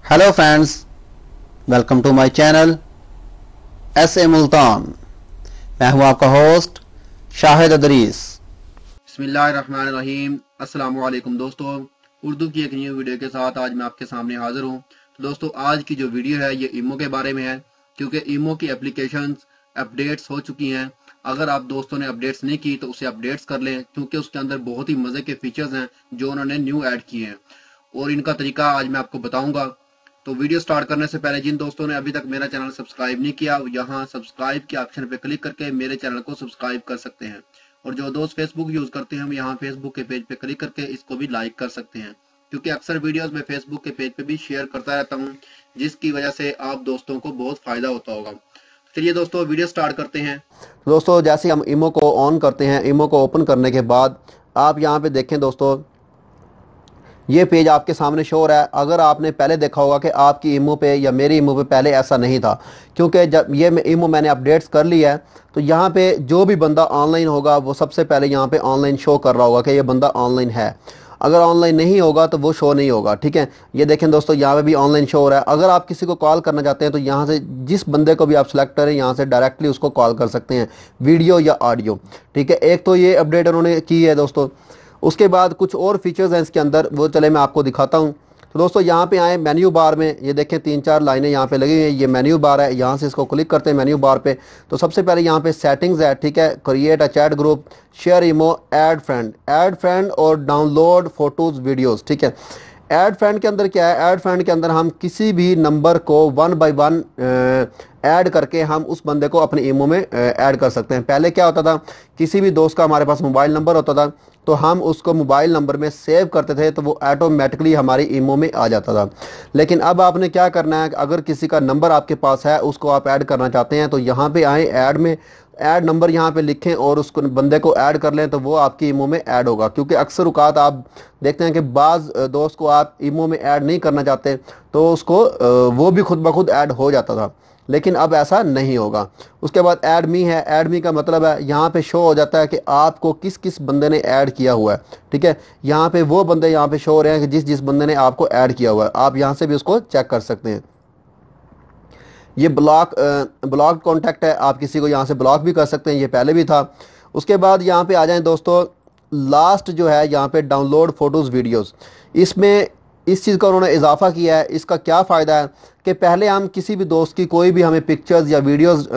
Hello friends, welcome to my channel S A Multan. मैं हूं आपका होस्ट शाहिद अदरीस। बिस्मिल्लाहिर्रहमानिर्रहीम। अस्सलाम वालेकुम दोस्तों, उर्दू की एक न्यू वीडियो के साथ आज मैं आपके सामने हाजिर हूं। तो दोस्तों, आज की जो वीडियो है ये ईमो के बारे में है, क्योंकि ईमो की एप्लीकेशंस अपडेट्स हो चुकी हैं। अगर आप दोस्तों ने अपडेट्स नहीं की तो उसे अपडेट्स कर लें, क्योंकि उसके अंदर बहुत ही मज़े के फीचर्स हैं जो उन्होंने न्यू ऐड किए हैं और इनका तरीका आज मैं आपको बताऊंगा। तो वीडियो स्टार्ट करने से पहले जिन दोस्तों ने अभी तक मेरा चैनल सब्सक्राइब नहीं किया, यहाँ सब्सक्राइब के ऑप्शन पे क्लिक करके मेरे चैनल को सब्सक्राइब कर सकते हैं। और जो दोस्त फेसबुक यूज करते हैं, हम यहाँ फेसबुक के पेज पे क्लिक करके इसको भी लाइक कर सकते हैं, क्योंकि अक्सर वीडियोस मैं फेसबुक के पेज पे भी शेयर करता रहता हूँ, जिसकी वजह से आप दोस्तों को बहुत फायदा होता होगा। चलिए दोस्तों, वीडियो स्टार्ट करते हैं। दोस्तों, जैसे हम ईमो को ऑन करते हैं, ईमो को ओपन करने के बाद आप यहाँ पे देखें दोस्तों, ये पेज आपके सामने शो हो रहा है। अगर आपने पहले देखा होगा कि आपकी ईमो पे या मेरी ईमो पे पहले ऐसा नहीं था, क्योंकि जब ये ईमो मैंने अपडेट्स कर लिया है तो यहाँ पे जो भी बंदा ऑनलाइन होगा वो सबसे पहले यहाँ पे ऑनलाइन शो कर रहा होगा कि ये बंदा ऑनलाइन है। अगर ऑनलाइन नहीं होगा तो वो शो नहीं होगा। ठीक है, ये देखें दोस्तों, यहाँ पे भी ऑनलाइन शो हो रहा है। अगर आप किसी को कॉल करना चाहते हैं तो यहाँ से जिस बंदे को भी आप सेलेक्ट करें, यहाँ से डायरेक्टली उसको कॉल कर सकते हैं, वीडियो या ऑडियो। ठीक है, एक तो ये अपडेट उन्होंने की है दोस्तों। उसके बाद कुछ और फीचर्स हैं इसके अंदर, वो चले मैं आपको दिखाता हूँ। तो दोस्तों, यहाँ पे आए मेन्यू बार में, ये देखें 3-4 लाइनें यहाँ पे लगी हुई हैं। ये मेन्यू बार है, यहाँ से इसको क्लिक करते हैं मेन्यू बार पे। तो सबसे पहले यहाँ पे सेटिंग्स है। ठीक है, create a chat group, share imo, add friend और डाउनलोड फोटोज़ वीडियोज़। ठीक है, ऐड फ्रेंड के अंदर क्या है? ऐड फ्रेंड के अंदर हम किसी भी नंबर को 1 बाय 1 ऐड करके हम उस बंदे को अपने ईमो में ऐड कर सकते हैं। पहले क्या होता था, किसी भी दोस्त का हमारे पास मोबाइल नंबर होता था तो हम उसको मोबाइल नंबर में सेव करते थे तो वो ऑटोमेटिकली हमारी ईमो में आ जाता था। लेकिन अब आपने क्या करना है, अगर किसी का नंबर आपके पास है, उसको आप ऐड करना चाहते हैं, तो यहाँ पे आए ऐड में, ऐड नंबर यहाँ पे लिखें और उसको बंदे को ऐड कर लें तो वो आपकी ईमो में ऐड होगा। क्योंकि अक्सर औकात आप देखते हैं कि बाज़ दोस्त को आप ईमो में ऐड नहीं करना चाहते तो उसको वो भी खुद ब खुद ऐड हो जाता था, लेकिन अब ऐसा नहीं होगा। उसके बाद ऐड मी है। ऐड मी का मतलब है यहाँ पे शो हो जाता है कि आपको किस किस बंदे ने ऐड किया हुआ है। ठीक है, यहाँ पे वो बंदे यहाँ पे शो हो रहे हैं कि जिस जिस बंदे ने आपको ऐड किया हुआ है। आप यहाँ से भी उसको चेक कर सकते हैं। ये ब्लॉक कॉन्टैक्ट है, आप किसी को यहाँ से ब्लॉक भी कर सकते हैं, ये पहले भी था। उसके बाद यहाँ पे आ जाएं दोस्तों, लास्ट जो है यहाँ पे डाउनलोड फोटोज़ वीडियोज़, इसमें इस चीज़ का उन्होंने इजाफा किया है। इसका क्या फ़ायदा है कि पहले हम किसी भी दोस्त की कोई भी हमें पिक्चर्स या वीडियोस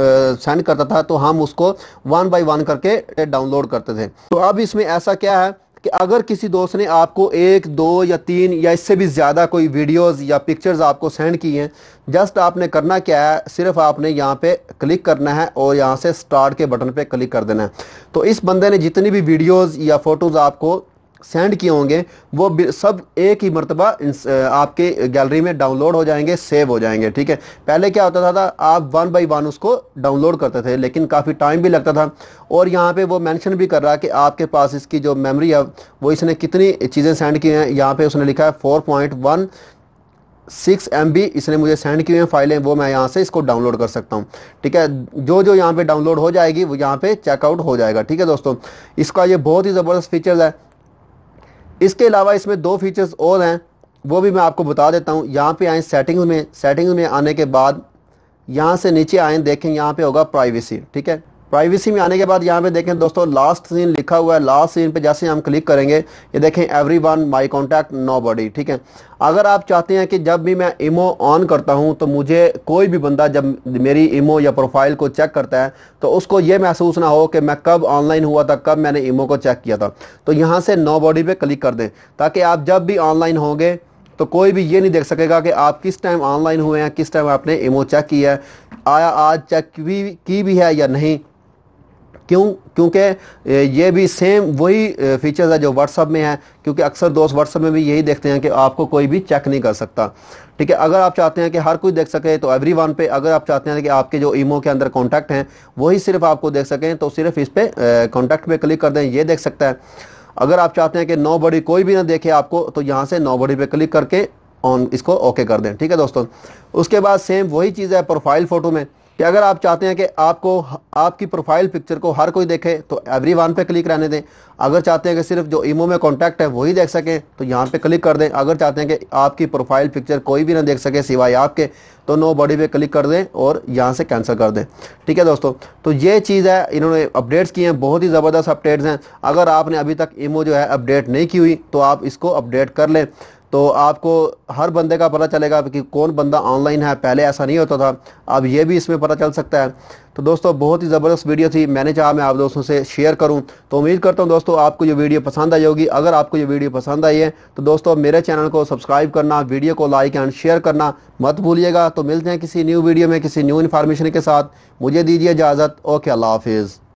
सेंड करता था तो हम उसको 1 बाय 1 करके डाउनलोड करते थे। तो अब इसमें ऐसा क्या है कि अगर किसी दोस्त ने आपको 1, 2 या 3 या इससे भी ज़्यादा कोई वीडियोस या पिक्चर्स आपको सेंड की हैं, जस्ट आपने करना क्या है, सिर्फ आपने यहाँ पे क्लिक करना है और यहाँ से स्टार्ट के बटन पे क्लिक कर देना है। तो इस बंदे ने जितनी भी वीडियोस या फ़ोटोज़ आपको सेंड किए होंगे वो सब एक ही मरतबा आपके गैलरी में डाउनलोड हो जाएंगे, सेव हो जाएंगे। ठीक है, पहले क्या होता था, आप 1 बाय 1 उसको डाउनलोड करते थे, लेकिन काफ़ी टाइम भी लगता था। और यहाँ पे वो मेंशन भी कर रहा है कि आपके पास इसकी जो मेमोरी है वो इसने कितनी चीज़ें सेंड की हैं। यहाँ पे उसने लिखा है 4.16 MB इसने मुझे सेंड की हुई हैं फाइलें, वो मैं यहाँ से इसको डाउनलोड कर सकता हूँ। ठीक है, जो जो यहाँ पे डाउनलोड हो जाएगी वो यहाँ पे चेकआउट हो जाएगा। ठीक है दोस्तों, इसका ये बहुत ही ज़बरदस्त फीचर्स है। इसके अलावा इसमें 2 फीचर्स और हैं, वो भी मैं आपको बता देता हूँ। यहाँ पे आए सेटिंग्स में आने के बाद यहाँ से नीचे आए, देखें यहाँ पे होगा प्राइवेसी। ठीक है, प्राइवेसी में आने के बाद यहाँ पे देखें दोस्तों, लास्ट सीन लिखा हुआ है। लास्ट सीन पे जैसे हम क्लिक करेंगे, ये देखें एवरीवन, माय कॉन्टैक्ट, नोबडी। ठीक है, अगर आप चाहते हैं कि जब भी मैं ईमो ऑन करता हूं तो मुझे कोई भी बंदा जब मेरी ईमो या प्रोफाइल को चेक करता है तो उसको ये महसूस ना हो कि मैं कब ऑनलाइन हुआ था, कब मैंने ईमो को चेक किया था, तो यहाँ से नोबडी पे क्लिक कर दें, ताकि आप जब भी ऑनलाइन होंगे तो कोई भी ये नहीं देख सकेगा कि आप किस टाइम ऑनलाइन हुए हैं, किस टाइम आपने ईमो चेक किया है, आया आज चेक की भी है या नहीं। क्योंकि ये भी सेम वही फीचर्स है जो व्हाट्सअप में है, क्योंकि अक्सर दोस्त व्हाट्सअप में भी यही देखते हैं कि आपको कोई भी चेक नहीं कर सकता। ठीक है, अगर आप चाहते हैं कि हर कोई देख सके तो एवरीवन पे, अगर आप चाहते हैं कि आपके जो ईमो के अंदर कॉन्टैक्ट हैं वही सिर्फ आपको देख सकें तो सिर्फ इस पे कॉन्टैक्ट पे क्लिक कर दें, ये देख सकता है। अगर आप चाहते हैं कि नोबडी कोई भी ना देखे आपको तो यहाँ से नोबडी पे क्लिक करके ऑन इसको ओके कर दें। ठीक है दोस्तों, उसके बाद सेम वही चीज़ है प्रोफाइल फ़ोटो में। कि अगर आप चाहते हैं कि आपको आपकी प्रोफाइल पिक्चर को हर कोई देखे तो एवरीवन पे क्लिक रहने दें। अगर चाहते हैं कि सिर्फ जो ईमो में कॉन्टैक्ट है वही देख सकें तो यहाँ पे क्लिक कर दें। अगर चाहते हैं कि आपकी प्रोफाइल पिक्चर कोई भी ना देख सके सिवाय आपके तो नो बॉडी पे क्लिक कर दें और यहाँ से कैंसिल कर दें। ठीक है दोस्तों, तो ये चीज़ है, इन्होंने अपडेट्स किए हैं, बहुत ही ज़बरदस्त अपडेट्स हैं। अगर आपने अभी तक ईमो जो है अपडेट नहीं की हुई तो आप इसको अपडेट कर लें, तो आपको हर बंदे का पता चलेगा कि कौन बंदा ऑनलाइन है। पहले ऐसा नहीं होता था, अब ये भी इसमें पता चल सकता है। तो दोस्तों बहुत ही ज़बरदस्त वीडियो थी, मैंने चाहा मैं आप दोस्तों से शेयर करूं। तो उम्मीद करता हूं दोस्तों आपको ये वीडियो पसंद आई होगी। अगर आपको ये वीडियो पसंद आई है तो दोस्तों मेरे चैनल को सब्सक्राइब करना, वीडियो को लाइक एंड शेयर करना मत भूलिएगा। तो मिलते हैं किसी न्यू वीडियो में किसी न्यू इन्फॉर्मेशन के साथ। मुझे दीजिए इजाज़त। ओके, अल्लाह हाफिज़।